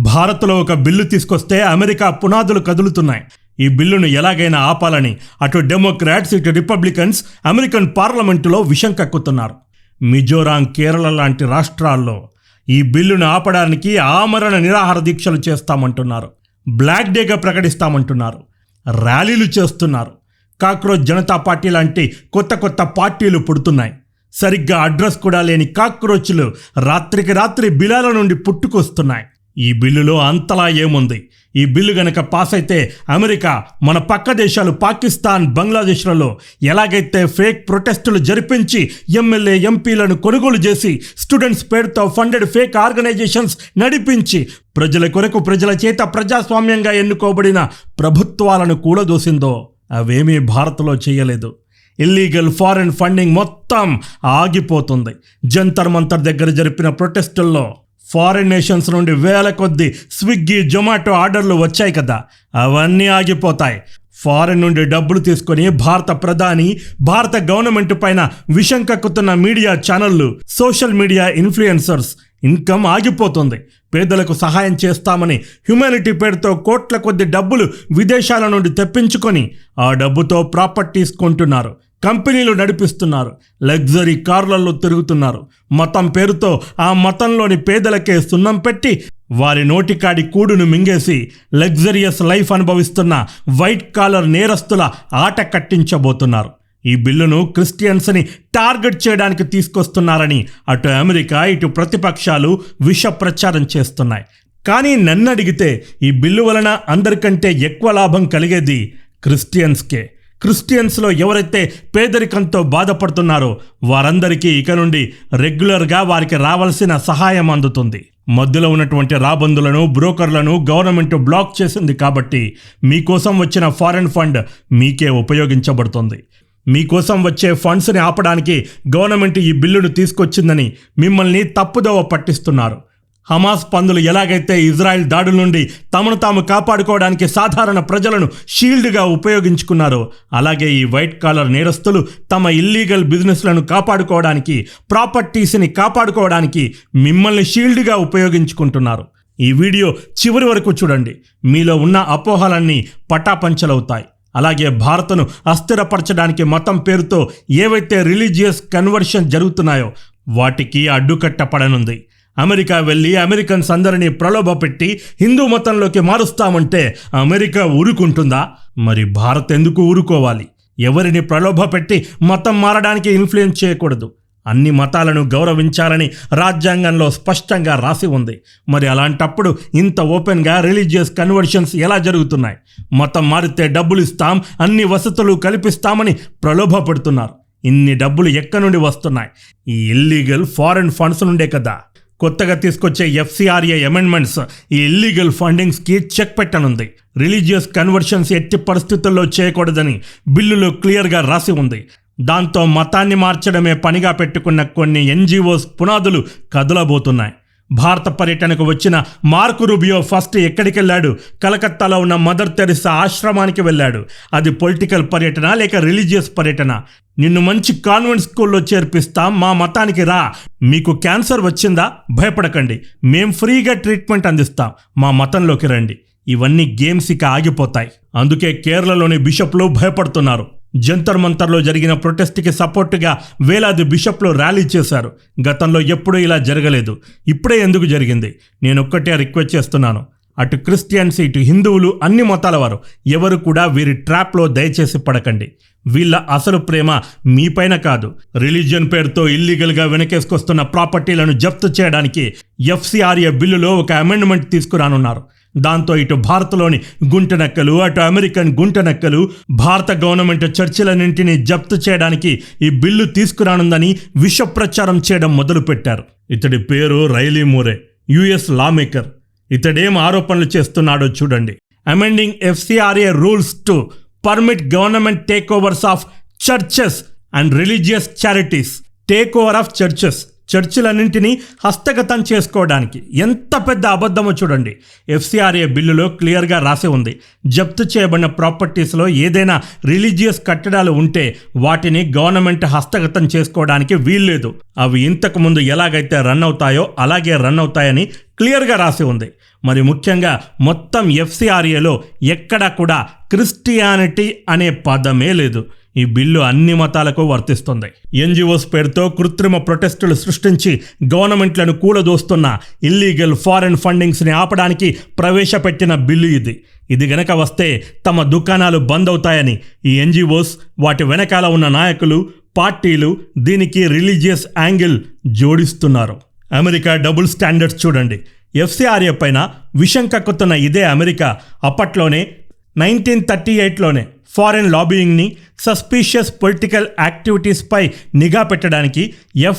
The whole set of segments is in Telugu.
భారత్లో ఒక బిల్లు తీసుకొస్తే అమెరికా పునాదులు కదులుతున్నాయి. ఈ బిల్లును ఎలాగైనా ఆపాలని అటు డెమోక్రాట్స్ ఇటు రిపబ్లికన్స్ అమెరికన్ పార్లమెంటులో విషం కక్కుతున్నారు. మిజోరాం, కేరళ లాంటి రాష్ట్రాల్లో ఈ బిల్లును ఆపడానికి ఆమరణ నిరాహార దీక్షలు చేస్తామంటున్నారు. బ్లాక్ డేగా ప్రకటిస్తామంటున్నారు. ర్యాలీలు చేస్తున్నారు. కాక్రోచ్ జనతా పార్టీ లాంటి కొత్త కొత్త పార్టీలు పుడుతున్నాయి. సరిగ్గా అడ్రస్ కూడా లేని కాక్రోచ్లు రాత్రికి రాత్రి బిలాల నుండి పుట్టుకొస్తున్నాయి. ఈ బిల్లులో అంతలా ఏముంది? ఈ బిల్లు గనక పాస్ అయితే అమెరికా మన పక్క దేశాలు పాకిస్తాన్, బంగ్లాదేశ్లలో ఎలాగైతే ఫేక్ ప్రొటెస్టులు జరిపించి ఎమ్మెల్యే, ఎంపీలను కొనుగోలు చేసి స్టూడెంట్స్ పేరుతో ఫండెడ్ ఫేక్ ఆర్గనైజేషన్స్ నడిపించి ప్రజల కొరకు ప్రజల చేత ప్రజాస్వామ్యంగా ఎన్నుకోబడిన ప్రభుత్వాలను కూలదోసిందో అవేమీ భారత్లో చేయలేదు. ఇల్లీగల్ ఫారెన్ ఫండింగ్ మొత్తం ఆగిపోతుంది. జంతర్ మంతర్ దగ్గర జరిపిన ప్రొటెస్టుల్లో ఫారిన్ నేషన్స్ నుండి వేల కొద్ది స్విగ్గీ, జొమాటో ఆర్డర్లు వచ్చాయి కదా, అవన్నీ ఆగిపోతాయి. ఫారిన్ నుండి డబ్బులు తీసుకొని భారత ప్రధాని, భారత గవర్నమెంట్ పైన విషం కక్కుతున్న మీడియా ఛానళ్లు, సోషల్ మీడియా ఇన్ఫ్లుయెన్సర్స్ ఇన్కమ్ ఆగిపోతుంది. పేదలకు సహాయం చేస్తామని హ్యుమానిటీ పేరుతో కోట్ల కొద్ది డబ్బులు విదేశాల నుండి తెప్పించుకొని ఆ డబ్బుతో ప్రాపర్టీస్ కొంటున్నారు, కంపెనీలు నడిపిస్తున్నారు, లగ్జరీ కార్లలో తిరుగుతున్నారు. మతం పేరుతో ఆ మతంలోని పేదలకే సున్నం పెట్టి వారి నోటికాడి కూడును మింగేసి లగ్జరియస్ లైఫ్ అనుభవిస్తున్న వైట్ కాలర్ నేరస్తుల ఆట కట్టించబోతున్నారు. ఈ బిల్లును క్రిస్టియన్స్ని టార్గెట్ చేయడానికి తీసుకొస్తున్నారని అటు అమెరికా, ఇటు ప్రతిపక్షాలు విష ప్రచారం చేస్తున్నాయి. కానీ నన్ను అడిగితే ఈ బిల్లు వలన అందరికంటే ఎక్కువ లాభం కలిగేది క్రిస్టియన్స్కే. క్రిస్టియన్స్లో ఎవరైతే పేదరికంతో బాధపడుతున్నారో వారందరికీ ఇక నుండి రెగ్యులర్గా వారికి రావాల్సిన సహాయం అందుతుంది. మధ్యలో ఉన్నటువంటి రాబందులను, బ్రోకర్లను గవర్నమెంట్ బ్లాక్ చేసింది కాబట్టి మీకోసం వచ్చిన ఫారెన్ ఫండ్ మీకే ఉపయోగించబడుతుంది. మీకోసం వచ్చే ఫండ్స్ని ఆపడానికి గవర్నమెంట్ ఈ బిల్లును తీసుకొచ్చిందని మిమ్మల్ని తప్పుదోవ పట్టిస్తున్నారు. హమాస్ పందులు ఎలాగైతే ఇజ్రాయెల్ దాడుల నుండి తమను తాము కాపాడుకోవడానికి సాధారణ ప్రజలను షీల్డ్గా ఉపయోగించుకున్నారో అలాగే ఈ వైట్ కాలర్ నేరస్తులు తమ ఇల్లీగల్ బిజినెస్లను కాపాడుకోవడానికి, ప్రాపర్టీస్ని కాపాడుకోవడానికి మిమ్మల్ని షీల్డ్గా ఉపయోగించుకుంటున్నారు. ఈ వీడియో చివరి వరకు చూడండి. మీలో ఉన్న అపోహలన్నీ పటాపంచలవుతాయి. అలాగే భారత్ను అస్థిరపరచడానికి మతం పేరుతో ఏవైతే రిలీజియస్ కన్వర్షన్ జరుగుతున్నాయో వాటికి అడ్డుకట్ట పడనుంది. అమెరికా వెళ్ళి అమెరికన్స్ అందరినీ ప్రలోభపెట్టి హిందూ మతంలోకి మారుస్తామంటే అమెరికా ఊరుకుంటుందా? మరి భారత్ ఎందుకు ఊరుకోవాలి? ఎవరిని ప్రలోభపెట్టి మతం మారడానికి ఇన్ఫ్లుయెన్స్ చేయకూడదు. అన్ని మతాలను గౌరవించాలని రాజ్యాంగంలో స్పష్టంగా రాసి ఉంది. మరి అలాంటప్పుడు ఇంత ఓపెన్గా రిలీజియస్ కన్వర్షన్స్ ఎలా జరుగుతున్నాయి? మతం మారితే డబ్బులు ఇస్తాం, అన్ని వసతులు కల్పిస్తామని ప్రలోభపెడుతున్నారు. ఇన్ని డబ్బులు ఎక్కడి నుండి వస్తున్నాయి? ఈ ఇల్లీగల్ ఫారెన్ ఫండ్స్ నుండే కదా. కొత్తగా తీసుకొచ్చే FCRA అమెండ్మెంట్స్ ఈ ఇల్లీగల్ ఫండింగ్స్కి చెక్ పెట్టనుంది. రిలీజియస్ కన్వర్షన్స్ ఎట్టి పరిస్థితుల్లో చేయకూడదని బిల్లులో క్లియర్గా రాసి ఉంది. దాంతో మతాన్ని మార్చడమే పనిగా పెట్టుకున్న కొన్ని NGOs పునాదులు కదలబోతున్నాయి. భారత పర్యటనకు వచ్చిన మార్కో రూబియో ఫస్ట్ ఎక్కడికి వెళ్ళాడు? కలకత్తాలో ఉన్న మదర్ తెరిసా ఆశ్రమానికి వెళ్ళాడు. అది పొలిటికల్ పర్యటన లేక రిలీజియస్ పర్యటన? నిన్ను మంచి కాన్వెంట్ స్కూల్లో చేర్పిస్తాం, మా మతానికి రా. మీకు క్యాన్సర్ వచ్చిందా? భయపడకండి, మేం ఫ్రీగా ట్రీట్మెంట్ అందిస్తాం, మా మతంలోకి రండి. ఇవన్నీ గేమ్స్ ఇక ఆగిపోతాయి. అందుకే కేరళలోని బిషప్లు భయపడుతున్నారు. జంతర్ మంతర్లో జరిగిన ప్రొటెస్ట్కి సపోర్టుగా వేలాది బిషప్లు ర్యాలీ చేశారు. గతంలో ఎప్పుడూ ఇలా జరగలేదు. ఇప్పుడే ఎందుకు జరిగింది? నేను ఒక్కటే రిక్వెస్ట్ చేస్తున్నాను. అటు క్రిస్టియన్స్, ఇటు హిందువులు, అన్ని మతాల వారు ఎవరు కూడా వీరి ట్రాప్లో దయచేసి పడకండి. వీళ్ళ అసలు ప్రేమ మీపైన కాదు. రిలీజియన్ పేరుతో ఇల్లీగల్గా వెనకేసుకొస్తున్న ప్రాపర్టీలను జప్తు చేయడానికి FCRA బిల్లులో ఒక అమెండ్మెంట్ తీసుకురానున్నారు. దాంతో ఇటు భారత్లోని గుంటనక్కలు, అటు అమెరికన్ గుంటనక్కలు, భారత గవర్నమెంట్ చర్చిలన్నింటినీ జప్తు చేయడానికి ఈ బిల్లు తీసుకురానుందని విష ప్రచారం చేయడం మొదలుపెట్టారు. ఇతడి పేరు Riley Moore, US law maker. ఇతడేం ఆరోపణలు చేస్తున్నాడో చూడండి. Amending FCRA rules to permit government take overs of churches and religious charities. Take over of churches, చర్చిలన్నింటినీ హస్తగతం చేసుకోవడానికి. ఎంత పెద్ద అబద్ధమో చూడండి. FCRA బిల్లులో క్లియర్గా రాసి ఉంది. జప్తు చేయబడిన ప్రాపర్టీస్లో ఏదైనా రిలీజియస్ కట్టడాలు ఉంటే వాటిని గవర్నమెంట్ హస్తగతం చేసుకోవడానికి వీల్లేదు. అవి ఇంతకు ముందు ఎలాగైతే రన్ అవుతాయో అలాగే రన్ అవుతాయని క్లియర్గా రాసి ఉంది. మరి ముఖ్యంగా మొత్తం ఎఫ్సిఆర్ఏలో ఎక్కడా కూడా క్రిస్టియానిటీ అనే పదమే లేదు. ఈ బిల్లు అన్ని మతాలకు వర్తిస్తుంది. ఎన్జిఓస్ పేరుతో కృత్రిమ ప్రొటెస్టులు సృష్టించి గవర్నమెంట్లను కూలదోస్తున్న ఇల్లీగల్ ఫారెన్ ఫండింగ్స్ని ఆపడానికి ప్రవేశపెట్టిన బిల్లు ఇది. ఇది గనక వస్తే తమ దుకాణాలు బంద్ అవుతాయని ఈ ఎన్జిఓస్, వాటి వెనకాల ఉన్న నాయకులు, పార్టీలు దీనికి రిలీజియస్ యాంగిల్ జోడిస్తున్నారు. అమెరికా డబుల్ స్టాండర్డ్స్ చూడండి. ఎఫ్సిఆర్ఏ పైన విషం కక్కుతున్న ఇదే అమెరికా అప్పట్లోనే 1938లోనే ఫారెన్ లాబియింగ్ని, సస్పీషియస్ పొలిటికల్ యాక్టివిటీస్పై నిఘా పెట్టడానికి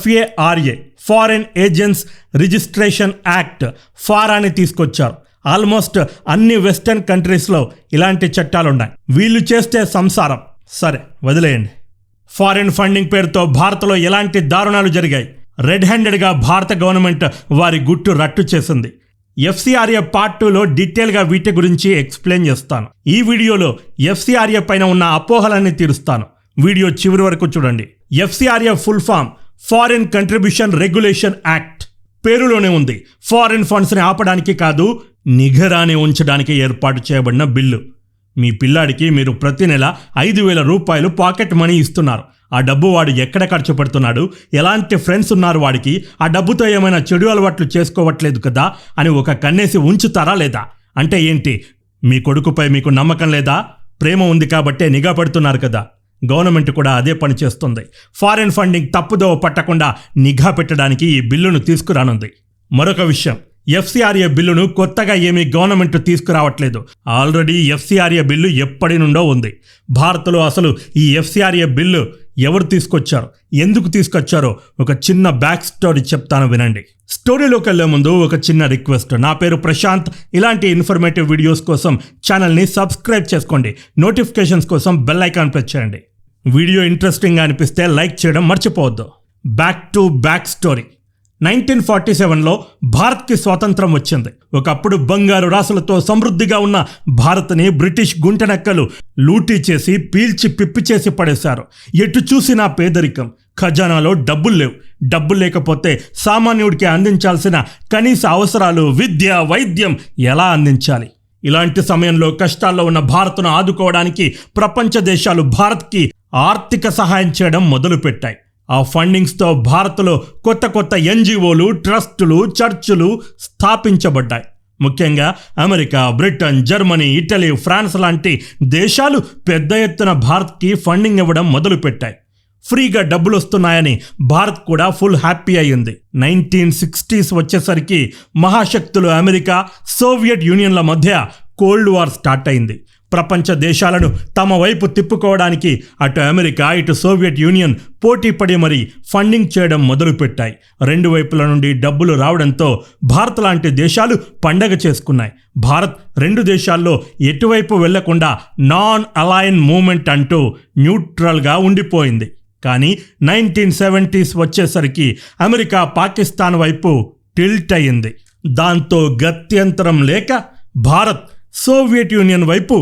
FARA foreign agents registration act ఫారాని తీసుకొచ్చారు. ఆల్మోస్ట్ అన్ని వెస్టర్న్ కంట్రీస్లో ఇలాంటి చట్టాలున్నాయి. వీళ్ళు చేస్తే సంసారం. సరే వదిలేయండి. ఫారెన్ ఫండింగ్ పేరుతో భారత్లో ఎలాంటి దారుణాలు జరిగాయి? రెడ్ హ్యాండెడ్గా భారత గవర్నమెంట్ వారి గుట్టు రట్టు చేసింది. ఎఫ్సిఆర్ఏ పార్ట్ 2లో డీటెయిల్గా వీటి గురించి ఎక్స్ప్లెయిన్ చేస్తాను. ఈ వీడియోలో ఎఫ్సిఆర్ఏ పైన ఉన్న అపోహలన్నీ తీరుస్తాను. వీడియో చివరి వరకు చూడండి. FCRA full form foreign contribution regulation act. పేరులోనే ఉంది. ఫారిన్ ఫండ్స్ని ఆపడానికి కాదు, నిఘరాని ఉంచడానికి ఏర్పాటు చేయబడిన బిల్లు. మీ పిల్లాడికి మీరు ప్రతి నెల 5,000 రూపాయలు పాకెట్ మనీ ఇస్తున్నారు. ఆ డబ్బు వాడు ఎక్కడ ఖర్చు పెడుతున్నాడు, ఎలాంటి ఫ్రెండ్స్ ఉన్నారు వాడికి, ఆ డబ్బుతో ఏమైనా చెడు అలవాట్లు చేసుకోవట్లేదు కదా అని ఒక కన్నేసి ఉంచుతారా లేదా? అంటే ఏంటి, మీ కొడుకుపై మీకు నమ్మకం లేదా? ప్రేమ ఉంది కాబట్టే నిఘా పెడుతున్నారు కదా. గవర్నమెంట్ కూడా అదే పని చేస్తుంది. ఫారెన్ ఫండింగ్ తప్పుదోవ పట్టకుండా నిఘా పెట్టడానికి ఈ బిల్లును తీసుకురానుంది. మరొక విషయం, ఎఫ్సిఆర్ఏ బిల్లును కొత్తగా ఏమీ గవర్నమెంట్ తీసుకురావట్లేదు. ఆల్రెడీ ఎఫ్సిఆర్ఏ బిల్లు ఎప్పటి నుండో ఉంది. భారత్లో అసలు ఈ ఎఫ్సిఆర్ఏ బిల్లు ఎవరు తీసుకొచ్చారో, ఎందుకు తీసుకొచ్చారో ఒక చిన్న బ్యాక్ స్టోరీ చెప్తాను వినండి. స్టోరీలోకి వెళ్లే ముందు ఒక చిన్న రిక్వెస్ట్. నా పేరు ప్రశాంత్. ఇలాంటి ఇన్ఫర్మేటివ్ వీడియోస్ కోసం ఛానల్ని సబ్స్క్రైబ్ చేసుకోండి. నోటిఫికేషన్స్ కోసం బెల్ ఐకాన్ ప్రెస్ చేయండి. వీడియో ఇంట్రెస్టింగ్గా అనిపిస్తే లైక్ చేయడం మర్చిపోవద్దు. Back story. 1947లో భారత్కి స్వాతంత్రం వచ్చింది. ఒకప్పుడు బంగారు రాసులతో సమృద్ధిగా ఉన్న భారత్ని బ్రిటిష్ గుంటనక్కలు లూటీ చేసి పీల్చి పిప్పి చేసి పడేశారు. ఎటు చూసినా పేదరికం. ఖజానాలో డబ్బులు లేవు. డబ్బులు లేకపోతే సామాన్యుడికి అందించాల్సిన కనీస అవసరాలు, విద్య, వైద్యం ఎలా అందించాలి? ఇలాంటి సమయంలో కష్టాల్లో ఉన్న భారత్ను ఆదుకోవడానికి ప్రపంచ దేశాలు భారత్కి ఆర్థిక సహాయం చేయడం మొదలుపెట్టాయి. ఆ ఫండింగ్స్తో భారత్లో కొత్త ఎన్జిఓలు, ట్రస్టులు, చర్చులు స్థాపించబడ్డాయి. ముఖ్యంగా America, Britain, Germany, Italy, France లాంటి దేశాలు పెద్ద ఎత్తున భారత్కి ఫండింగ్ ఇవ్వడం మొదలుపెట్టాయి. ఫ్రీగా డబ్బులు వస్తున్నాయని భారత్ కూడా ఫుల్ హ్యాపీ అయ్యింది. 1960s వచ్చేసరికి మహాశక్తులు అమెరికా, సోవియట్ యూనియన్ల మధ్య కోల్డ్ వార్ స్టార్ట్ అయింది. ప్రపంచ దేశాలను తమ వైపు తిప్పుకోవడానికి అటు అమెరికా, ఇటు సోవియట్ యూనియన్ పోటీ పడి మరీ ఫండింగ్ చేయడం మొదలుపెట్టాయి. రెండు వైపుల నుండి డబ్బులు రావడంతో భారత్ లాంటి దేశాలు పండగ చేసుకున్నాయి. భారత్ రెండు దేశాల్లో ఎటువైపు వెళ్లకుండా నాన్ అలైన్ మూవ్మెంట్ అంటూ న్యూట్రల్గా ఉండిపోయింది. కానీ 1970s వచ్చేసరికి అమెరికా పాకిస్తాన్ వైపు టిల్ట్ అయ్యింది. దాంతో గత్యంతరం లేక భారత్ సోవియట్ యూనియన్ వైపు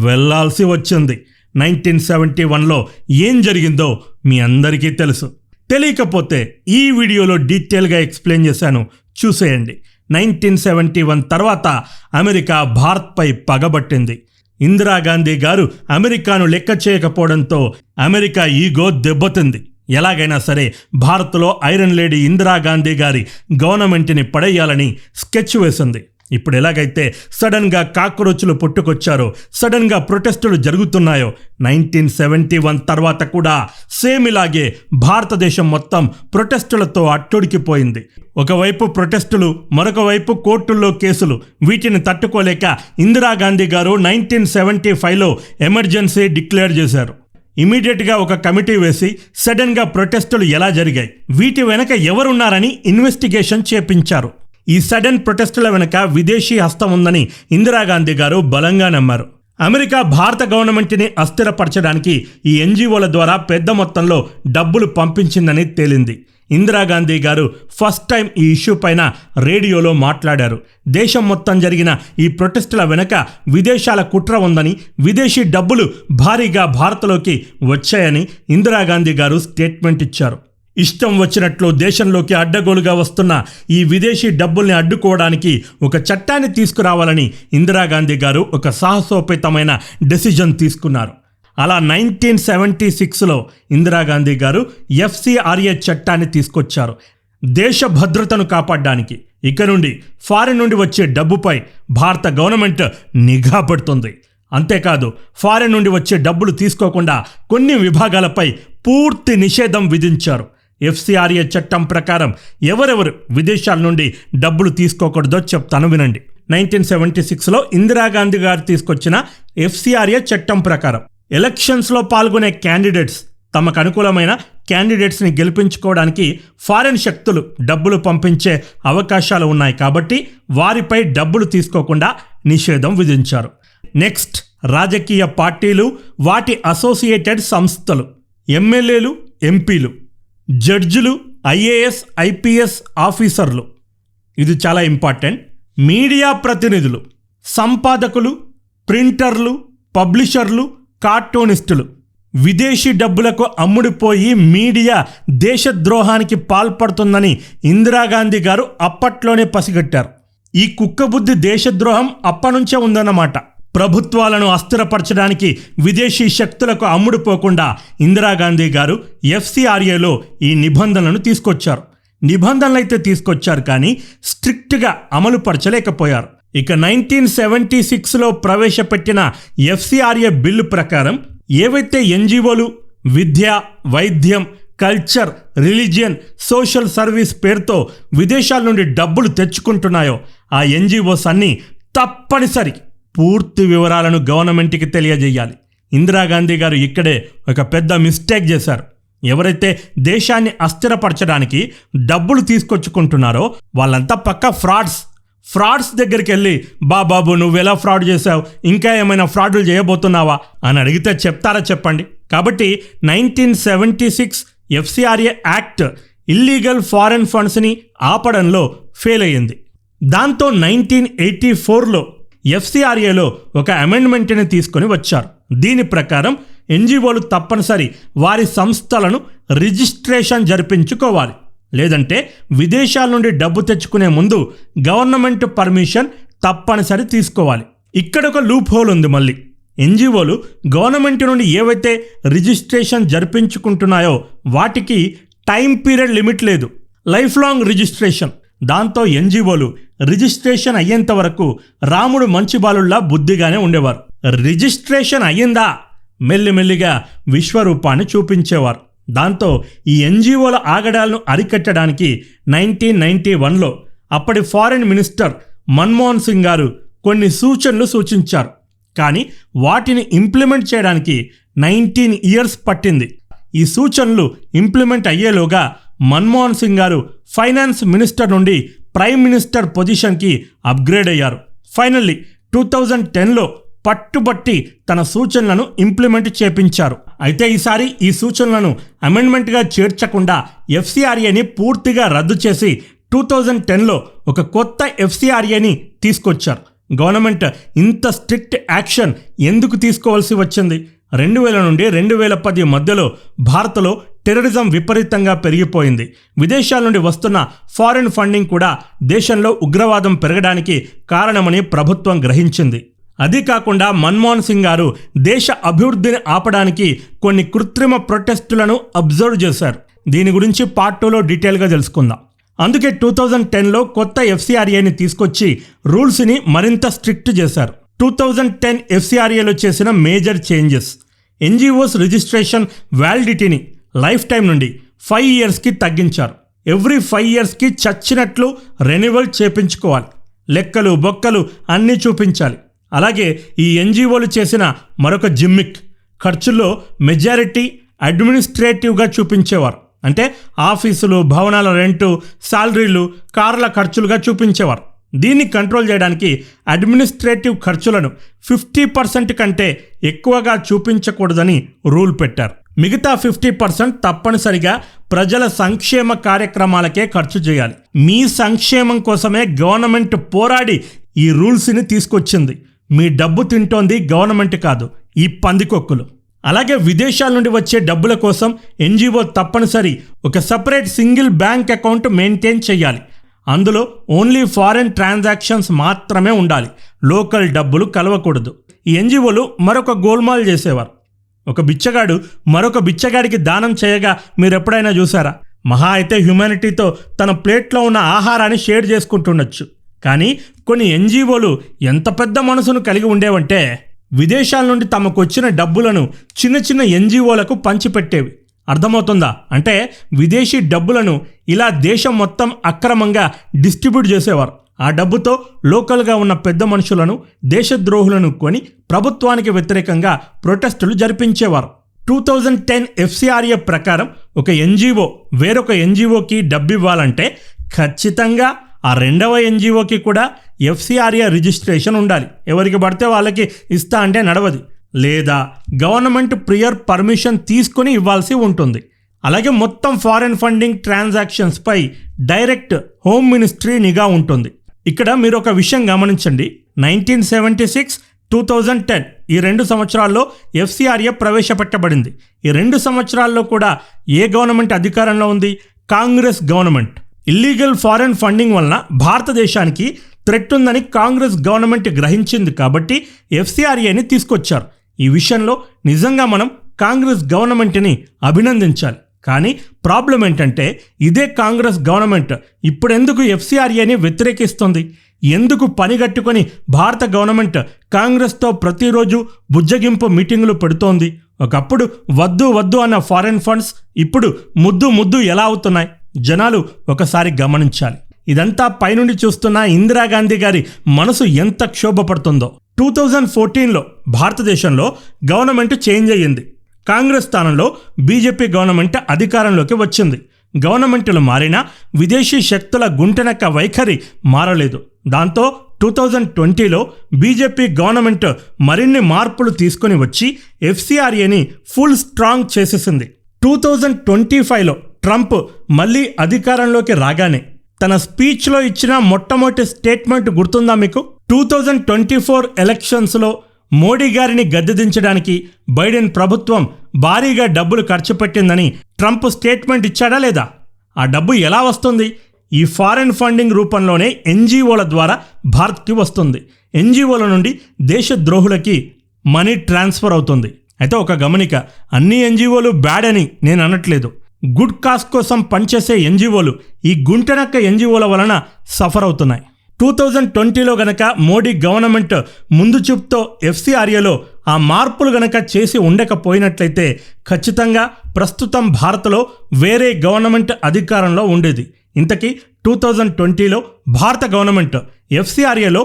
వెళ్లాల్సి వచ్చింది. 1971లో ఏం జరిగిందో మీ అందరికీ తెలుసు. తెలియకపోతే ఈ వీడియోలో డీటెయిల్గా ఎక్స్ప్లెయిన్ చేశాను, చూసేయండి. 1971 తర్వాత అమెరికా భారత్పై పగబట్టింది. ఇందిరాగాంధీ గారు అమెరికాను లెక్క చేయకపోవడంతో అమెరికా ఈగో దెబ్బతింది. ఎలాగైనా సరే భారత్లో ఐరన్ లేడీ ఇందిరాగాంధీ గారి గవర్నమెంట్ని పడేయాలని స్కెచ్ వేసింది. ఇప్పుడు ఎలాగైతే సడన్గా కాక్రోచ్లు పుట్టుకొచ్చారో, సడన్గా ప్రొటెస్టులు జరుగుతున్నాయో, 1971 తర్వాత కూడా సేమ్ ఇలాగే భారతదేశం మొత్తం ప్రొటెస్టులతో అట్టుడికిపోయింది. ఒకవైపు ప్రొటెస్టులు, మరొక వైపు కోర్టుల్లో కేసులు. వీటిని తట్టుకోలేక ఇందిరాగాంధీ గారు 1975లో ఎమర్జెన్సీ డిక్లేర్ చేశారు. ఇమీడియట్గా ఒక కమిటీ వేసి సడన్గా ప్రొటెస్టులు ఎలా జరిగాయి, వీటి వెనక ఎవరున్నారని ఇన్వెస్టిగేషన్ చేపించారు. ఈ సడన్ ప్రొటెస్టుల వెనక విదేశీ హస్తం ఉందని ఇందిరాగాంధీ గారు బలంగా నమ్మారు. అమెరికా భారత గవర్నమెంట్ని అస్థిరపరచడానికి ఈ ఎన్జిఓల ద్వారా పెద్ద మొత్తంలో డబ్బులు పంపించిందని తేలింది. ఇందిరాగాంధీ గారు ఫస్ట్ టైం ఈ ఇష్యూ పైన రేడియోలో మాట్లాడారు. దేశం మొత్తం జరిగిన ఈ ప్రొటెస్టుల వెనక విదేశాల కుట్ర ఉందని, విదేశీ డబ్బులు భారీగా భారత్లోకి వచ్చాయని ఇందిరాగాంధీ గారు స్టేట్మెంట్ ఇచ్చారు. ఇష్టం వచ్చినట్లు దేశంలోకి అడ్డగోలుగా వస్తున్న ఈ విదేశీ డబ్బుల్ని అడ్డుకోవడానికి ఒక చట్టాన్ని తీసుకురావాలని ఇందిరాగాంధీ గారు ఒక సాహసోపేతమైన డెసిజన్ తీసుకున్నారు. అలా 1976లో ఇందిరాగాంధీ గారు FCRA చట్టాన్ని తీసుకొచ్చారు. దేశ భద్రతను కాపాడడానికి ఇక నుండి ఫారిన్ నుండి వచ్చే డబ్బుపై భారత గవర్నమెంట్ నిఘా పెడుతుంది. అంతేకాదు, ఫారిన్ నుండి వచ్చే డబ్బులు తీసుకోకుండా కొన్ని విభాగాలపై పూర్తి నిషేధం విధించారు. FCRA చట్టం ప్రకారం ఎవరెవరు విదేశాల నుండి డబ్బులు తీసుకోకూడదో చెప్తాను వినండి. 1976లో ఇందిరాగాంధీ గారు తీసుకొచ్చిన FCRA చట్టం ప్రకారం ఎలక్షన్స్లో పాల్గొనే క్యాండిడేట్స్ తమకు అనుకూలమైన క్యాండిడేట్స్ని గెలిపించుకోవడానికి ఫారిన్ శక్తులు డబ్బులు పంపించే అవకాశాలు ఉన్నాయి కాబట్టి వారిపై డబ్బులు తీసుకోకుండా నిషేధం విధించారు. నెక్స్ట్, రాజకీయ పార్టీలు, వాటి అసోసియేటెడ్ సంస్థలు, ఎమ్మెల్యేలు, ఎంపీలు, జడ్జిలు, IAS, IPS ఆఫీసర్లు, ఇది చాలా ఇంపార్టెంట్, మీడియా ప్రతినిధులు, సంపాదకులు, ప్రింటర్లు, పబ్లిషర్లు, కార్టూనిస్టులు, విదేశీ డబ్బులకు అమ్ముడిపోయి మీడియా దేశద్రోహానికి పాల్పడుతుందని ఇందిరాగాంధీ గారు అప్పట్లోనే పసిగట్టారు. ఈ కుక్కబుద్ధి దేశద్రోహం అప్పనుంచే ఉందన్నమాట. ప్రభుత్వాలను అస్థిరపరచడానికి విదేశీ శక్తులకు అమ్ముడుపోకుండా ఇందిరాగాంధీ గారు FCRAలో ఈ నిబంధనలను తీసుకొచ్చారు. నిబంధనలు అయితే తీసుకొచ్చారు కానీ స్ట్రిక్ట్గా అమలు పరచలేకపోయారు. ఇక 1976లో ప్రవేశపెట్టిన FCRA బిల్లు ప్రకారం ఏవైతే NGOలు విద్య, వైద్యం, కల్చర్, రిలీజియన్, సోషల్ సర్వీస్ పేరుతో విదేశాల నుండి డబ్బులు తెచ్చుకుంటున్నాయో ఆ NGOs అన్నీ తప్పనిసరి పూర్తి వివరాలను గవర్నమెంట్కి తెలియజేయాలి. ఇందిరాగాంధీ గారు ఇక్కడే ఒక పెద్ద మిస్టేక్ చేశారు. ఎవరైతే దేశాన్ని అస్థిరపరచడానికి డబ్బులు తీసుకొచ్చుకుంటున్నారో వాళ్ళంతా పక్కా ఫ్రాడ్స్ దగ్గరికి వెళ్ళి బాబు నువ్వెలా ఫ్రాడ్ చేసావు, ఇంకా ఏమైనా ఫ్రాడ్లు చేయబోతున్నావా అని అడిగితే చెప్తారా చెప్పండి. కాబట్టి 1976 FCRA యాక్ట్ ఇల్లీగల్ ఫారెన్ ఫండ్స్ని ఆపడంలో ఫెయిల్ అయ్యింది. దాంతో 1984లో FCRAలో ఒక అమెండ్మెంట్ని తీసుకొని వచ్చారు. దీని ప్రకారం NGOలు తప్పనిసరి వారి సంస్థలను రిజిస్ట్రేషన్ జరిపించుకోవాలి. లేదంటే విదేశాల నుండి డబ్బు తెచ్చుకునే ముందు గవర్నమెంట్ పర్మిషన్ తప్పనిసరి తీసుకోవాలి. ఇక్కడ ఒక లూప్ హోల్ ఉంది. మళ్ళీ NGOలు గవర్నమెంట్ నుండి ఏవైతే రిజిస్ట్రేషన్ జరిపించుకుంటున్నాయో వాటికి టైం పీరియడ్ లిమిట్ లేదు, లైఫ్ లాంగ్ రిజిస్ట్రేషన్. దాంతో NGOలు రిజిస్ట్రేషన్ అయ్యేంత వరకు రాముడు మంచి బాలుల్లా బుద్ధిగానే ఉండేవారు. రిజిస్ట్రేషన్ అయ్యిందా మెల్లిమెల్లిగా విశ్వరూపాన్ని చూపించేవారు. దాంతో ఈ NGOల ఆగడాలను అరికట్టడానికి 1991లో అప్పటి ఫారిన్ మినిస్టర్ మన్మోహన్ సింగ్ గారు కొన్ని సూచనలు సూచించారు. కానీ వాటిని ఇంప్లిమెంట్ చేయడానికి 19 ఇయర్స్ పట్టింది. ఈ సూచనలు ఇంప్లిమెంట్ అయ్యేలోగా మన్మోహన్ సింగ్ గారు ఫైనాన్స్ మినిస్టర్ నుండి ప్రైమ్ మినిస్టర్ పొజిషన్కి అప్గ్రేడ్ అయ్యారు. ఫైనల్లీ 2010లో పట్టుబట్టి తన సూచనలను ఇంప్లిమెంట్ చేపించారు. అయితే ఈసారి ఈ సూచనలను అమెండ్మెంట్గా చేర్చకుండా FCRAని పూర్తిగా రద్దు చేసి 2010లో ఒక కొత్త FCRAని తీసుకొచ్చారు. గవర్నమెంట్ ఇంత స్ట్రిక్ట్ యాక్షన్ ఎందుకు తీసుకోవాల్సి వచ్చింది? 2000 నుండి 2010 మధ్యలో భారత్లో టెర్రరిజం విపరీతంగా పెరిగిపోయింది. విదేశాల నుండి వస్తున్న ఫారిన్ ఫండింగ్ కూడా దేశంలో ఉగ్రవాదం పెరగడానికి కారణమని ప్రభుత్వం గ్రహించింది. అది కాకుండా మన్మోహన్ సింగ్ గారు దేశ అభివృద్ధిని ఆపడానికి కొన్ని కృత్రిమ ప్రొటెస్టులను అబ్జర్వ్ చేశారు. దీని గురించి పార్ట్ 2లో డీటెయిల్గా తెలుసుకుందాం. అందుకే 2010లో కొత్త FCRAని తీసుకొచ్చి రూల్స్ని మరింత స్ట్రిక్ట్ చేశారు. 2010 FCRAలో చేసిన మేజర్ చేంజెస్: NGOs రిజిస్ట్రేషన్ వ్యాలిడిటీని లైఫ్ టైం నుండి 5 ఇయర్స్కి తగ్గించారు. ఎవ్రీ 5 ఇయర్స్కి చచ్చినట్లు రెన్యువల్ చేపించుకోవాలి. లెక్కలు బొక్కలు అన్నీ చూపించాలి. అలాగే ఈ NGOలు చేసిన మరొక జిమ్మిక్, ఖర్చుల్లో మెజారిటీ అడ్మినిస్ట్రేటివ్గా చూపించేవారు. అంటే ఆఫీసులు, భవనాల రెంటు, శాలరీలు, కార్ల ఖర్చులుగా చూపించేవారు. దీన్ని కంట్రోల్ చేయడానికి అడ్మినిస్ట్రేటివ్ ఖర్చులను 50% కంటే ఎక్కువగా చూపించకూడదని రూల్ పెట్టారు. మిగతా 50% తప్పనిసరిగా ప్రజల సంక్షేమ కార్యక్రమాలకే ఖర్చు చేయాలి. మీ సంక్షేమం కోసమే గవర్నమెంట్ పోరాడి ఈ రూల్స్ని తీసుకొచ్చింది. మీ డబ్బు తింటోంది గవర్నమెంట్ కాదు, ఈ పందికొక్కులు. అలాగే విదేశాల నుండి వచ్చే డబ్బుల కోసం ఎన్జిఓ తప్పనిసరి ఒక separate single bank account maintain చేయాలి. అందులో ఓన్లీ ఫారెన్ ట్రాన్సాక్షన్స్ మాత్రమే ఉండాలి, లోకల్ డబ్బులు కలవకూడదు. ఈ ఎన్జిఓలు మరొక గోల్మాల్ చేసేవారు. ఒక బిచ్చగాడు మరొక బిచ్చగాడికి దానం చేయగా మీరు ఎప్పుడైనా చూసారా? మహా అయితే హ్యుమానిటీతో తన ప్లేట్లో ఉన్న ఆహారాన్ని షేర్ చేసుకుంటుండొచ్చు. కానీ కొన్ని ఎన్జిఓలు ఎంత పెద్ద మనసును కలిగి ఉండేవంటే విదేశాల నుండి తమకు వచ్చిన డబ్బులను చిన్న చిన్న ఎన్జిఓలకు పంచిపెట్టేవి. అర్థమవుతుందా? అంటే విదేశీ డబ్బులను ఇలా దేశం మొత్తం అక్రమంగా డిస్ట్రిబ్యూట్ చేసేవారు. ఆ డబ్బుతో లోకల్గా ఉన్న పెద్ద మనుషులను, దేశద్రోహులను కొని ప్రభుత్వానికి వ్యతిరేకంగా ప్రొటెస్టులు జరిపించేవారు. 2010 FCRA ప్రకారం ఒక ఎన్జిఓ వేరొక ఎన్జిఓకి డబ్బు ఇవ్వాలంటే ఖచ్చితంగా ఆ రెండవ ఎన్జిఓకి కూడా FCRA రిజిస్ట్రేషన్ ఉండాలి. ఎవరికి పడితే వాళ్ళకి ఇస్తా అంటే నడవది. లేదా గవర్నమెంట్ ప్రియర్ పర్మిషన్ తీసుకొని ఇవ్వాల్సి ఉంటుంది. అలాగే మొత్తం ఫారెన్ ఫండింగ్ ట్రాన్సాక్షన్స్ పై డైరెక్ట్ హోమ్ మినిస్ట్రీ నిఘా ఉంటుంది. ఇక్కడ మీరు ఒక విషయం గమనించండి. 1976, 2010 ఈ 2 సంవత్సరాల్లో FCRA ప్రవేశపెట్టబడింది. ఈ 2 సంవత్సరాల్లో కూడా ఏ గవర్నమెంట్ అధికారంలో ఉంది? Congress government. Illegal foreign funding వలన భారతదేశానికి థ్రెట్ ఉందని కాంగ్రెస్ గవర్నమెంట్ గ్రహించింది కాబట్టి FCRAని తీసుకొచ్చారు. ఈ విషయంలో నిజంగా మనం కాంగ్రెస్ గవర్నమెంట్ని అభినందించాలి. కానీ ప్రాబ్లం ఏంటంటే ఇదే కాంగ్రెస్ గవర్నమెంట్ ఇప్పుడెందుకు FCRAని వ్యతిరేకిస్తుంది? ఎందుకు పనిగట్టుకొని భారత గవర్నమెంట్ కాంగ్రెస్తో ప్రతిరోజు బుజ్జగింపు మీటింగులు పెడుతోంది? ఒకప్పుడు వద్దు వద్దు అన్న ఫారెన్ ఫండ్స్ ఇప్పుడు ముద్దు ముద్దు ఎలా అవుతున్నాయి? జనాలు ఒకసారి గమనించాలి. ఇదంతా పైనుండి చూస్తున్న ఇందిరాగాంధీ గారి మనసు ఎంత క్షోభపడుతుందో. 2014లో భారతదేశంలో గవర్నమెంట్ చేంజ్ అయ్యింది. కాంగ్రెస్ స్థానంలో బీజేపీ గవర్నమెంట్ అధికారంలోకి వచ్చింది. గవర్నమెంట్లు మారినా విదేశీ శక్తుల గుంటనక్క వైఖరి మారలేదు. దాంతో 2020లో బీజేపీ గవర్నమెంట్ మరిన్ని మార్పులు తీసుకొని వచ్చి FCRAని ఫుల్ స్ట్రాంగ్ చేసేసింది. 2025లో ట్రంప్ మళ్ళీ అధికారంలోకి రాగానే తన స్పీచ్లో ఇచ్చిన మొట్టమొదటి స్టేట్మెంట్ గుర్తుందా మీకు? 2024 ఎలక్షన్స్లో మోడీ గారిని గద్దెదించడానికి బైడెన్ ప్రభుత్వం భారీగా డబ్బులు ఖర్చు పెట్టిందని ట్రంప్ స్టేట్మెంట్ ఇచ్చాడా లేదా? ఆ డబ్బు ఎలా వస్తుంది? ఈ ఫారెన్ ఫండింగ్ రూపంలోనే ఎన్జిఓల ద్వారా భారత్కి వస్తుంది. ఎన్జిఓల నుండి దేశద్రోహులకి మనీ ట్రాన్స్ఫర్ అవుతుంది. అయితే ఒక గమనిక, అన్ని ఎన్జిఓలు బ్యాడ్ అని నేను అనట్లేదు. గుడ్ కాజ్ కోసం పనిచేసే ఎన్జిఓలు ఈ గుంటనక్క ఎన్జిఓల వలన సఫర్ అవుతున్నాయి. 2020లో గనక మోడీ గవర్నమెంట్ ముందు చూపుతో FCRAలో ఆ మార్పులు గనక చేసి ఉండకపోయినట్లయితే ఖచ్చితంగా ప్రస్తుతం భారత్లో వేరే గవర్నమెంట్ అధికారంలో ఉండేది. ఇంతకీ 2020లో భారత గవర్నమెంట్ FCRAలో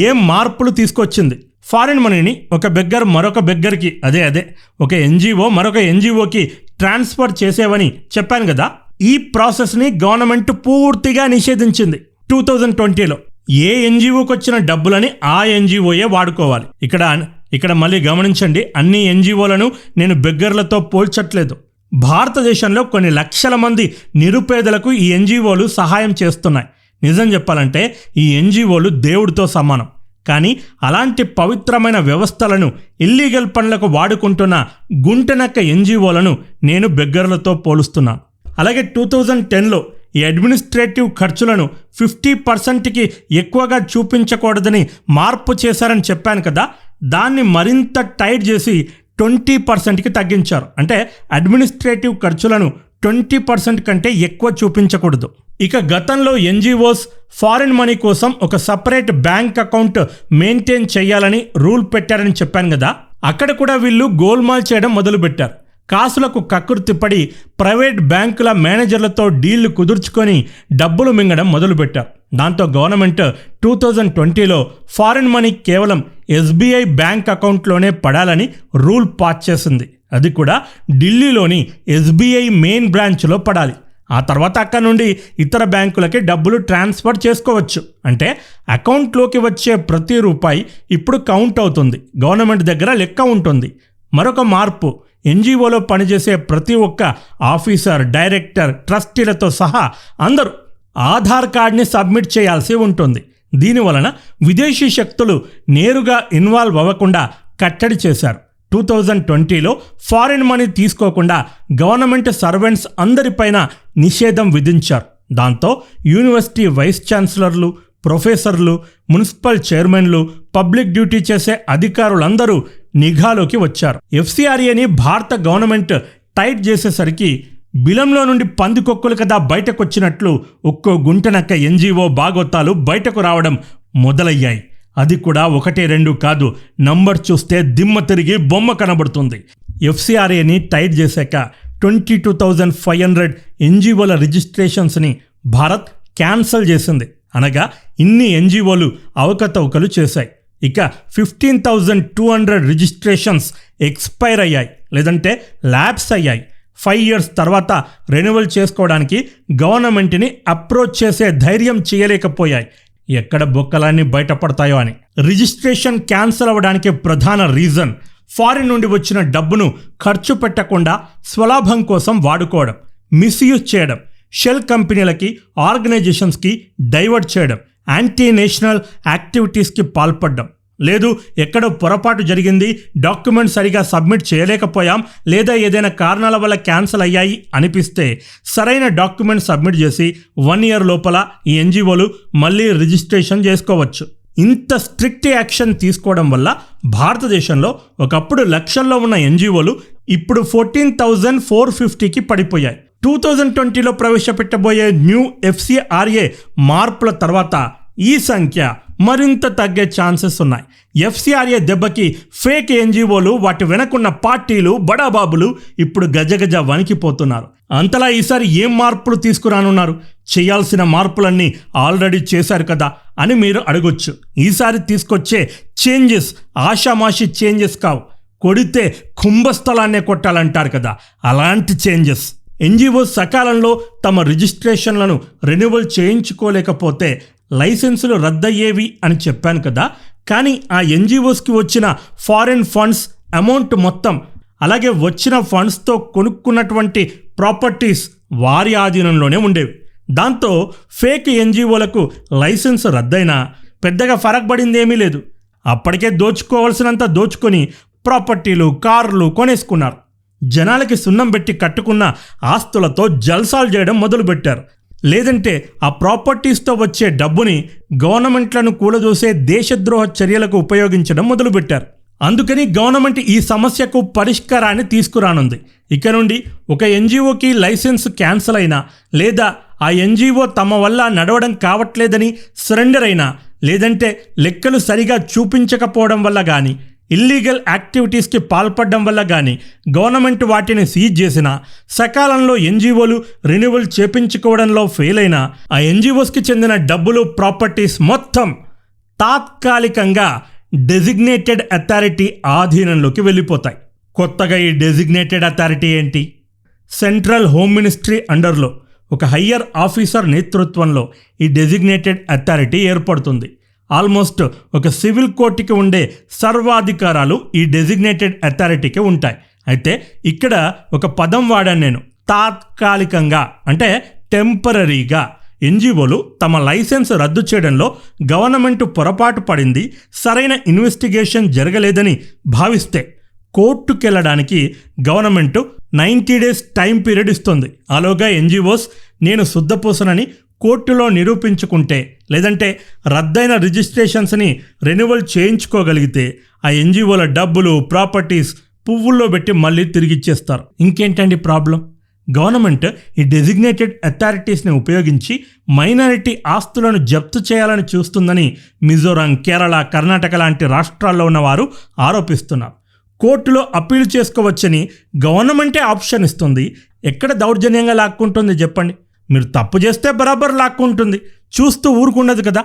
ఏం మార్పులు తీసుకొచ్చింది? ఫారిన్ మనీని ఒక బెగ్గర్ మరొక బెగ్గర్కి అదే ఒక ఎన్జిఓ మరొక ఎన్జిఓకి ట్రాన్స్ఫర్ చేసేవని చెప్పాను కదా. ఈ ప్రాసెస్ని గవర్నమెంట్ పూర్తిగా నిషేధించింది 2020లో. ఏ ఎన్జిఓకి వచ్చిన డబ్బులని ఆ ఎన్జిఓయే వాడుకోవాలి. ఇక్కడ మళ్ళీ గమనించండి, అన్ని ఎన్జిఓలను నేను బెగ్గర్లతో పోల్చట్లేదు. భారతదేశంలో కొన్ని లక్షల మంది నిరుపేదలకు ఈ ఎన్జిఓలు సహాయం చేస్తున్నాయి. నిజం చెప్పాలంటే ఈ ఎన్జిఓలు దేవుడితో సమానం. కానీ అలాంటి పవిత్రమైన వ్యవస్థలను ఇల్లీగల్ పనులకు వాడుకుంటున్న గుంటనక్క ఎన్జిఓలను నేను బెగ్గర్లతో పోలుస్తున్నాను. అలాగే 2010లో ఈ అడ్మినిస్ట్రేటివ్ ఖర్చులను 50%కి ఎక్కువగా చూపించకూడదని మార్పు చేశారని చెప్పాను కదా. దాన్ని మరింత టైట్ చేసి 20%కి తగ్గించారు. అంటే అడ్మినిస్ట్రేటివ్ ఖర్చులను 20% కంటే ఎక్కువ చూపించకూడదు. ఇక గతంలో ఎన్జిఓస్ ఫారిన్ మనీ కోసం ఒక సపరేట్ బ్యాంక్ అకౌంట్ మెయింటైన్ చేయాలని రూల్ పెట్టారని చెప్పాను కదా. అక్కడ కూడా వీళ్ళు గోల్మాల్ చేయడం మొదలుపెట్టారు. కాసులకు కక్కుర్తిపడి ప్రైవేట్ బ్యాంకుల మేనేజర్లతో డీళ్లు కుదుర్చుకొని డబ్బులు మింగడం మొదలుపెట్టారు. దాంతో గవర్నమెంట్ 2020లో ఫారిన్ మనీ కేవలం SBI బ్యాంక్ అకౌంట్లోనే పడాలని రూల్ పాస్ చేసింది. అది కూడా ఢిల్లీలోని SBI మెయిన్ బ్రాంచ్లో పడాలి. ఆ తర్వాత అక్కడ నుండి ఇతర బ్యాంకులకి డబ్బులు ట్రాన్స్ఫర్ చేసుకోవచ్చు. అంటే అకౌంట్లోకి వచ్చే ప్రతి రూపాయి ఇప్పుడు కౌంట్ అవుతుంది, గవర్నమెంట్ దగ్గర లెక్క ఉంటుంది. మరొక మార్పు, ఎన్జిఓలో పనిచేసే ప్రతి ఒక్క ఆఫీసర్, డైరెక్టర్, ట్రస్టీలతో సహా అందరూ ఆధార్ కార్డ్ని సబ్మిట్ చేయాల్సి ఉంటుంది. దీనివలన విదేశీ శక్తులు నేరుగా ఇన్వాల్వ్ అవ్వకుండా కట్టడి చేశారు. 2020లో ఫారిన్ మనీ తీసుకోకుండా గవర్నమెంట్ సర్వెంట్స్ అందరిపైన నిషేధం విధించారు. దాంతో యూనివర్సిటీ వైస్ ఛాన్సలర్లు, ప్రొఫెసర్లు, మున్సిపల్ చైర్మన్లు, పబ్లిక్ డ్యూటీ చేసే అధికారులందరూ నిఘాలోకి వచ్చారు. ఎఫ్సిఆర్ఏని భారత గవర్నమెంట్ టైట్ చేసేసరికి బిలంలో నుండి పందికొక్కులు కదా బయటకొచ్చినట్లు ఒక్కో గుంటనక్క ఎన్జిఓ బాగోతాలు బయటకు రావడం మొదలయ్యాయి. అది కూడా 1-2 కాదు, నంబర్ చూస్తే దిమ్మ తిరిగి బొమ్మ కనబడుతుంది. ఎఫ్సిఆర్ఏని టైట్ చేశాక 22,500 ఎన్జిఓల రిజిస్ట్రేషన్స్ని భారత్ క్యాన్సల్ చేసింది. అనగా ఇన్ని ఎన్జిఓలు అవకతవకలు చేశాయి. ఇక 15,200 రిజిస్ట్రేషన్స్ ఎక్స్పైర్ అయ్యాయి, లేదంటే ల్యాప్స్ అయ్యాయి. 5 years తర్వాత రెన్యువల్ చేసుకోవడానికి గవర్నమెంట్ని అప్రోచ్ చేసే ధైర్యం చేయలేకపోయాయి. ఎక్కడ బొక్కలన్నీ బయటపడతాయో అని. రిజిస్ట్రేషన్ క్యాన్సిల్ అవ్వడానికి ప్రధాన రీజన్ ఫారిన్ నుండి వచ్చిన డబ్బును ఖర్చు పెట్టకుండా స్వలాభం కోసం వాడుకోవడం, మిస్యూజ్ చేయడం, షెల్ కంపెనీలకి, ఆర్గనైజేషన్స్కి డైవర్ట్ చేయడం, యాంటీ నేషనల్ యాక్టివిటీస్కి పాల్పడడం, లేదు ఎక్కడో పొరపాటు జరిగింది, డాక్యుమెంట్ సరిగా సబ్మిట్ చేయలేకపోయాం, లేదా ఏదైనా కారణాల వల్ల క్యాన్సిల్ అయ్యాయి అనిపిస్తే సరైన డాక్యుమెంట్ సబ్మిట్ చేసి 1 year లోపల ఈ ఎన్జిఓలు మళ్ళీ రిజిస్ట్రేషన్ చేసుకోవచ్చు. ఇంత స్ట్రిక్ట్ యాక్షన్ తీసుకోవడం వల్ల భారతదేశంలో ఒకప్పుడు లక్షల్లో ఉన్న ఎన్జిఓలు ఇప్పుడు 14,450కి పడిపోయాయి. 2020లో ప్రవేశపెట్టబోయే న్యూ ఎఫ్సిఆర్ఏ మార్పుల తర్వాత ఈ సంఖ్య మరింత తగ్గే ఛాన్సెస్ ఉన్నాయి. ఎఫ్సిఆర్ఏ దెబ్బకి ఫేక్ ఎన్జిఓలు, వాటి వెనకున్న పార్టీలు, బడాబాబులు ఇప్పుడు గజగజ వణికిపోతున్నారు. అంతలా ఈసారి ఏం మార్పులు తీసుకురానున్నారు? చేయాల్సిన మార్పులన్నీ ఆల్రెడీ చేశారు కదా అని మీరు అడగొచ్చు. ఈసారి తీసుకొచ్చే చేంజెస్ ఆషామాషి చేంజెస్ కావు, కొడితే కుంభస్థలాన్నే కొట్టాలంటారు కదా, అలాంటి చేంజెస్. ఎన్జిఓ సకాలంలో తమ రిజిస్ట్రేషన్లను రెన్యువల్ చేయించుకోలేకపోతే లైసెన్సులు రద్దయ్యేవి అని చెప్పాను కదా. కానీ ఆ ఎన్జిఓస్కి వచ్చిన ఫారిన్ ఫండ్స్ అమౌంట్ మొత్తం, అలాగే వచ్చిన ఫండ్స్తో కొనుక్కున్నటువంటి ప్రాపర్టీస్ వారి ఆధీనంలోనే ఉండేవి. దాంతో ఫేక్ ఎన్జిఓలకు లైసెన్స్ రద్దయినా పెద్దగా ఫరక్ పడిందేమీ లేదు. అప్పటికే దోచుకోవాల్సినంత దోచుకొని ప్రాపర్టీలు, కార్లు కొనేసుకున్నారు. జనాలకి సున్నం పెట్టి కట్టుకున్న ఆస్తులతో జల్సాలు చేయడం మొదలుపెట్టారు. లేదంటే ఆ ప్రాపర్టీస్తో వచ్చే డబ్బుని గవర్నమెంట్లను కూలదోసే దేశద్రోహ చర్యలకు ఉపయోగించడం మొదలుపెట్టారు. అందుకని గవర్నమెంట్ ఈ సమస్యకు పరిష్కారాన్ని తీసుకురానుంది. ఇక నుండి ఒక ఎన్జిఓకి లైసెన్స్ క్యాన్సిల్ అయినా, లేదా ఆ ఎన్జిఓ తమ వల్ల నడవడం కావట్లేదని సరెండర్ అయినా, లేదంటే లెక్కలు సరిగా చూపించకపోవడం వల్ల కానీ, ఇల్లీగల్ యాక్టివిటీస్కి పాల్పడడం వల్ల కానీ గవర్నమెంట్ వాటిని సీజ్ చేసినా, సకాలంలో ఎన్జిఓలు రెన్యువల్ చేపించుకోవడంలో ఫెయిల్ అయినా ఆ ఎన్జిఓస్కి చెందిన డబ్బులు, ప్రాపర్టీస్ మొత్తం తాత్కాలికంగా డెసిగ్నేటెడ్ అథారిటీ ఆధీనంలోకి వెళ్ళిపోతాయి. కొత్తగా ఈ డెసిగ్నేటెడ్ అథారిటీ ఏంటి? సెంట్రల్ హోమ్ మినిస్ట్రీ అండర్లో ఒక హయ్యర్ ఆఫీసర్ నేతృత్వంలో ఈ డెసిగ్నేటెడ్ అథారిటీ ఏర్పడుతుంది. ఆల్మోస్ట్ ఒక సివిల్ కోర్టుకి ఉండే సర్వాధికారాలు ఈ డెసిగ్నేటెడ్ అథారిటీకి ఉంటాయి. అయితే ఇక్కడ ఒక పదం వాడాను నేను, తాత్కాలికంగా, అంటే టెంపరరీగా. ఎన్జిఓలు తమ లైసెన్స్ రద్దు చేయడంలో గవర్నమెంట్ పొరపాటు పడింది, సరైన ఇన్వెస్టిగేషన్ జరగలేదని భావిస్తే కోర్టుకెళ్ళడానికి గవర్నమెంట్ 90 days టైం పీరియడ్ ఇస్తుంది. ఆలోగా ఎన్జిఓస్ నేను శుద్ధపూసనని కోర్టులో నిరూపించుకుంటే, లేదంటే రద్దయిన రిజిస్ట్రేషన్స్ని రెన్యువల్ చేయించుకోగలిగితే ఆ ఎన్జిఓల డబ్బులు, ప్రాపర్టీస్ పువ్వుల్లో పెట్టి మళ్ళీ తిరిగిచ్చేస్తారు. ఇంకేంటండి ప్రాబ్లం? గవర్నమెంట్ ఈ డెసిగ్నేటెడ్ అథారిటీస్ని ఉపయోగించి మైనారిటీ ఆస్తులను జప్తు చేయాలని చూస్తుందని మిజోరాం, కేరళ, కర్ణాటక లాంటి రాష్ట్రాల్లో ఉన్నవారు ఆరోపిస్తున్నారు. కోర్టులో అప్పీల్ చేసుకోవచ్చని గవర్నమెంటే ఆప్షన్ ఇస్తుంది. ఎక్కడ దౌర్జన్యంగా లాక్కుంటుంది చెప్పండి? మీరు తప్పు చేస్తే బరాబర్ లాక్కుంటుంది, చూస్తూ ఊరుకుండదు కదా.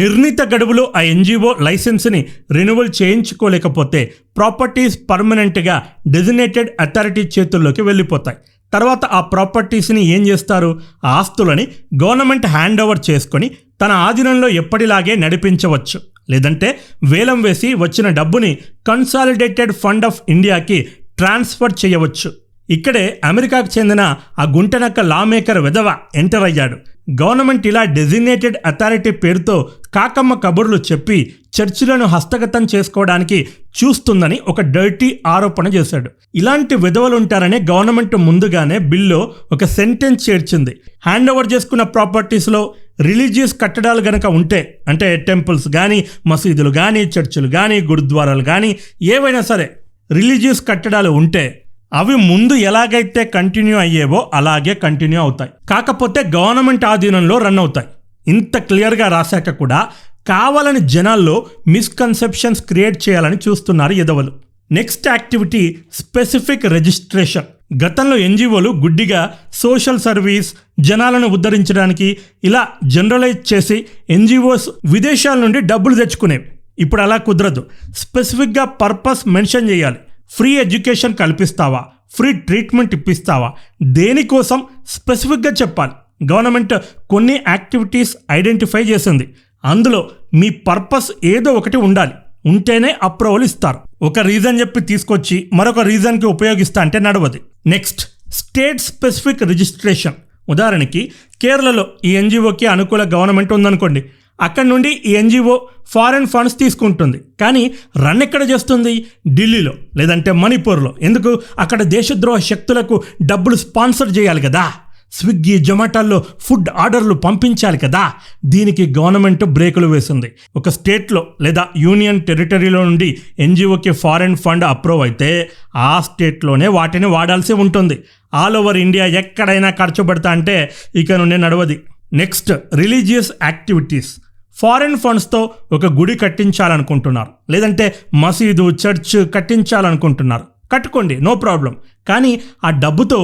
నిర్ణీత గడువులో ఆ ఎన్జిఓ లైసెన్స్ని రెన్యువల్ చేయించుకోలేకపోతే ప్రాపర్టీస్ పర్మనెంట్గా డెసిగ్నేటెడ్ అథారిటీ చేతుల్లోకి వెళ్ళిపోతాయి. తర్వాత ఆ ప్రాపర్టీస్ని ఏం చేస్తారు? ఆ ఆస్తులని గవర్నమెంట్ హ్యాండ్ ఓవర్ చేసుకొని తన ఆధీనంలో ఎప్పటిలాగే నడిపించవచ్చు. లేదంటే వేలం వేసి వచ్చిన డబ్బుని కన్సాలిడేటెడ్ ఫండ్ ఆఫ్ ఇండియాకి ట్రాన్స్ఫర్ చేయవచ్చు. ఇక్కడే అమెరికాకు చెందిన ఆ గుంటనక్క లా మేకర్ వెధవ ఎంటర్ అయ్యాడు. గవర్నమెంట్ ఇలా డెసిగ్నేటెడ్ అథారిటీ పేరుతో కాకమ్మ కబుర్లు చెప్పి చర్చిలను హస్తగతం చేసుకోవడానికి చూస్తుందని ఒక డర్టీ ఆరోపణ చేశాడు. ఇలాంటి విధవలుంటారనే గవర్నమెంట్ ముందుగానే బిల్లో ఒక సెంటెన్స్ చేర్చింది. హ్యాండ్ ఓవర్ చేసుకున్న ప్రాపర్టీస్లో రిలీజియస్ కట్టడాలు గనక ఉంటే, అంటే టెంపుల్స్ కానీ, మసీదులు కానీ, చర్చిలు కానీ, గురుద్వారాలు కానీ, ఏవైనా సరే రిలీజియస్ కట్టడాలు ఉంటే అవి ముందు ఎలాగైతే కంటిన్యూ అయ్యేవో అలాగే కంటిన్యూ అవుతాయి. కాకపోతే గవర్నమెంట్ ఆధీనంలో రన్ అవుతాయి. ఇంత క్లియర్గా రాశాక కూడా కావాలని జనాల్లో మిస్కన్సెప్షన్స్ క్రియేట్ చేయాలని చూస్తున్నారు ఎదవలు. Next activity specific registration. గతంలో ఎన్జిఓలు గుడ్డిగా సోషల్ సర్వీస్, జనాలను ఉద్ధరించడానికి ఇలా జనరలైజ్ చేసి ఎన్జిఓస్ విదేశాల నుండి డబ్బులు తెచ్చుకునేవి. ఇప్పుడు అలా కుదరదు. స్పెసిఫిక్గా పర్పస్ మెన్షన్ చేయాలి. ఫ్రీ ఎడ్యుకేషన్ కల్పిస్తావా, ఫ్రీ ట్రీట్మెంట్ ఇప్పిస్తావా, దేనికోసం స్పెసిఫిక్గా చెప్పాలి. గవర్నమెంట్ కొన్ని యాక్టివిటీస్ ఐడెంటిఫై చేసింది. అందులో మీ పర్పస్ ఏదో ఒకటి ఉండాలి. ఉంటేనే అప్రూవల్ ఇస్తారు. ఒక రీజన్ చెప్పి తీసుకొచ్చి మరొక రీజన్కి ఉపయోగిస్తా అంటే నడవదు. Next state specific registration. ఉదాహరణకి కేరళలో ఈ ఎన్జిఓకి అనుకూల గవర్నమెంట్ ఉందనుకోండి. అక్కడి నుండి ఈ ఎన్జిఓ ఫారెన్ ఫండ్స్ తీసుకుంటుంది. కానీ రన్ ఎక్కడ చేస్తుంది? ఢిల్లీలో లేదంటే మణిపూర్లో. ఎందుకు? అక్కడ దేశద్రోహ శక్తులకు డబ్బులు స్పాన్సర్ చేయాలి కదా. స్విగ్గీ, జొమాటోల్లో ఫుడ్ ఆర్డర్లు పంపించాలి కదా. దీనికి గవర్నమెంట్ బ్రేకులు వేసింది. ఒక స్టేట్లో లేదా యూనియన్ టెరిటరీలో నుండి ఎన్జిఓకి ఫారెన్ ఫండ్ అప్రూవ్ అయితే ఆ స్టేట్లోనే వాటిని వాడాల్సి ఉంటుంది. ఆల్ ఓవర్ ఇండియా ఎక్కడైనా ఖర్చు పెడతా అంటే ఇక నుండి నడవది. Next religious activities. ఫారెన్ ఫండ్స్తో ఒక గుడి కట్టించాలనుకుంటున్నారు, లేదంటే మసీదు, చర్చ్ కట్టించాలనుకుంటున్నారు. కట్టుకోండి, నో ప్రాబ్లం. కానీ ఆ డబ్బుతో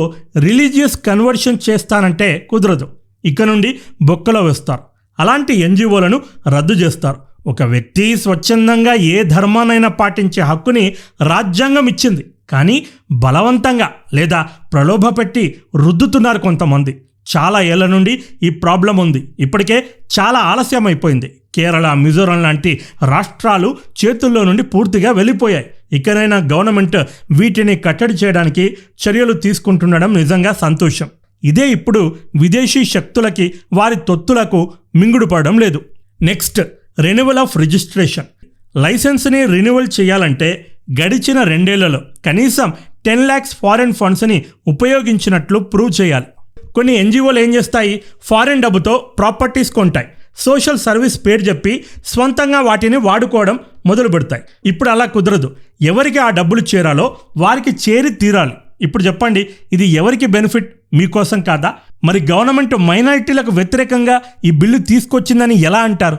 రిలీజియస్ కన్వర్షన్ చేస్తానంటే కుదరదు. ఇక నుండి బొక్కలో వేస్తారు. అలాంటి ఎన్జిఓలను రద్దు చేస్తారు. ఒక వ్యక్తి స్వచ్ఛందంగా ఏ ధర్మానైనా పాటించే హక్కుని రాజ్యాంగం ఇచ్చింది. కానీ బలవంతంగా లేదా ప్రలోభపెట్టి రుద్దుతున్నారు కొంతమంది. చాలా ఏళ్ల నుండి ఈ ప్రాబ్లం ఉంది. ఇప్పటికే చాలా ఆలస్యం అయిపోయింది. కేరళ, మిజోరం లాంటి రాష్ట్రాలు చేతుల్లో నుండి పూర్తిగా వెళ్ళిపోయాయి. ఇకనైనా గవర్నమెంట్ వీటిని కట్టడి చేయడానికి చర్యలు తీసుకుంటుండడం నిజంగా సంతోషం. ఇదే ఇప్పుడు విదేశీ శక్తులకి, వారి తొత్తులకు మింగుడు పడడం లేదు. Next renewal of registration. లైసెన్స్ని రెన్యువల్ చేయాలంటే గడిచిన 2 ఏళ్లలో కనీసం 10 lakhs ఫారెన్ ఫండ్స్ని ఉపయోగించినట్లు ప్రూవ్ చేయాలి. కొన్ని ఎన్జిఓలు ఏం చేస్తాయి? ఫారెన్ డబ్బుతో ప్రాపర్టీస్ కొంటాయి. సోషల్ సర్వీస్ పేరు చెప్పి స్వంతంగా వాటిని వాడుకోవడం మొదలు పెడతాయి. ఇప్పుడు అలా కుదరదు. ఎవరికి ఆ డబ్బులు చేరాలో వారికి చేరి తీరాలి. ఇప్పుడు చెప్పండి, ఇది ఎవరికి బెనిఫిట్? మీకోసం కాదా? మరి గవర్నమెంట్ మైనారిటీలకు వ్యతిరేకంగా ఈ బిల్లు తీసుకొచ్చిందని ఎలా అంటారు?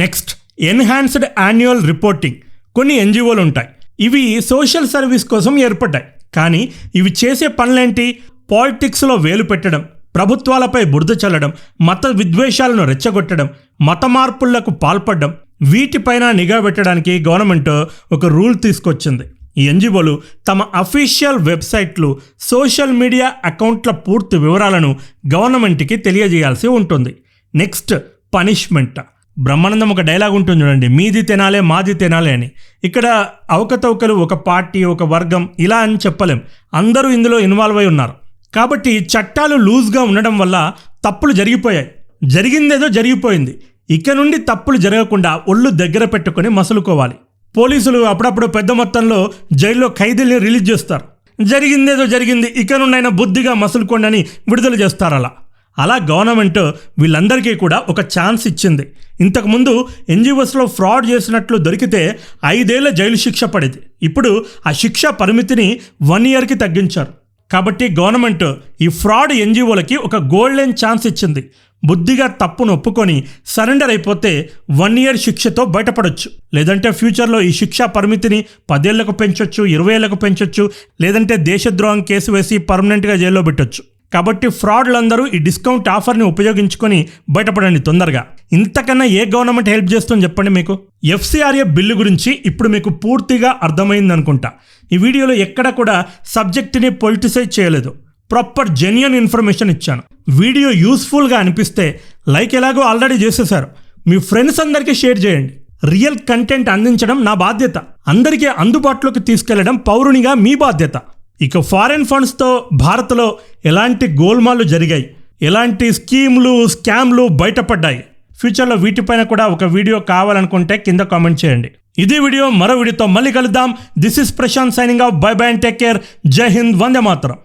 Next enhanced annual reporting. కొన్ని ఎన్జిఓలు ఉంటాయి, ఇవి సోషల్ సర్వీస్ కోసం ఏర్పడ్డాయి. కానీ ఇవి చేసే పనులేంటి? పాలిటిక్స్లో వేలు పెట్టడం, ప్రభుత్వాలపై బురద చల్లడం, మత విద్వేషాలను రెచ్చగొట్టడం, మత మార్పులకు పాల్పడడం. వీటిపైన నిఘా పెట్టడానికి గవర్నమెంట్ ఒక రూల్ తీసుకొచ్చింది. ఈ ఎన్జిఓలు తమ అఫీషియల్ వెబ్సైట్లు, సోషల్ మీడియా అకౌంట్ల పూర్తి వివరాలను గవర్నమెంట్కి తెలియజేయాల్సి ఉంటుంది. Next punishment. బ్రహ్మానందం ఒక డైలాగ్ ఉంటుంది చూడండి, మీది తినాలే మాది తినాలే అని. ఇక్కడ అవకతవకలు ఒక పార్టీ, ఒక వర్గం ఇలా అని చెప్పలేం. అందరూ ఇందులో ఇన్వాల్వ్ అయి ఉన్నారు. కాబట్టి చట్టాలు లూజ్గా ఉండడం వల్ల తప్పులు జరిగిపోయాయి. జరిగిందేదో జరిగిపోయింది. ఇక నుండి తప్పులు జరగకుండా ఒళ్ళు దగ్గర పెట్టుకొని మసులుకోవాలి. పోలీసులు అప్పుడప్పుడు పెద్ద మొత్తంలో జైల్లో ఖైదీల్ని రిలీజ్ చేస్తారు. జరిగిందేదో జరిగింది, ఇక నుండైనా బుద్ధిగా మసులుకోండి అని విడుదల చేస్తారు. అలా గవర్నమెంట్ వీళ్ళందరికీ కూడా ఒక ఛాన్స్ ఇచ్చింది. ఇంతకుముందు ఎన్జిఓస్లో ఫ్రాడ్ చేసినట్లు దొరికితే 5 ఏళ్ల జైలు శిక్ష పడేది. ఇప్పుడు ఆ శిక్ష పరిమితిని 1 yearకి తగ్గించారు. కాబట్టి గవర్నమెంట్ ఈ ఫ్రాడ్ ఎన్జిఓలకి ఒక గోల్డెన్ ఛాన్స్ ఇచ్చింది. బుద్ధిగా తప్పును ఒప్పుకొని సరెండర్ అయిపోతే 1 year శిక్షతో బయటపడొచ్చు. లేదంటే ఫ్యూచర్లో ఈ శిక్షా పరిమితిని 10 ఏళ్లకు పెంచొచ్చు, 20 ఏళ్లకు పెంచొచ్చు, లేదంటే దేశద్రోహం కేసు వేసి పర్మనెంట్గా జైల్లో పెట్టొచ్చు. కాబట్టి ఫ్రాడ్లందరూ ఈ డిస్కౌంట్ ఆఫర్ని ఉపయోగించుకొని బయటపడండి తొందరగా. ఇంతకన్నా ఏ గవర్నమెంట్ హెల్ప్ చేస్తుందని చెప్పండి మీకు. FCRA బిల్లు గురించి ఇప్పుడు మీకు పూర్తిగా అర్థమైంది అనుకుంటా. ఈ వీడియోలో ఎక్కడ కూడా సబ్జెక్ట్ని పొలిటిసైజ్ చేయలేదు. ప్రాపర్ జెన్యూన్ ఇన్ఫర్మేషన్ ఇచ్చాను. వీడియో యూస్ఫుల్గా అనిపిస్తే లైక్ ఎలాగో ఆల్రెడీ చేసేశారు, మీ ఫ్రెండ్స్ అందరికీ షేర్ చేయండి. రియల్ కంటెంట్ అందించడం నా బాధ్యత. అందరికీ అందుబాటులోకి తీసుకెళ్లడం పౌరునిగా మీ బాధ్యత. ఇక ఫారెన్ ఫండ్స్తో భారత్లో ఎలాంటి గోల్మాలు జరిగాయి, ఇలాంటి స్కీమ్లు స్కామ్లు బయటపడ్డాయి. ఫ్యూచర్లో వీటిపైన కూడా ఒక వీడియో కావాలనుకుంటే కింద కామెంట్ చేయండి. ఇది వీడియో, మరో వీడియోతో మళ్ళీ కలుద్దాం. This is Prashant signing off. Bye bye and take care. జై హింద్, వందే మాతరం.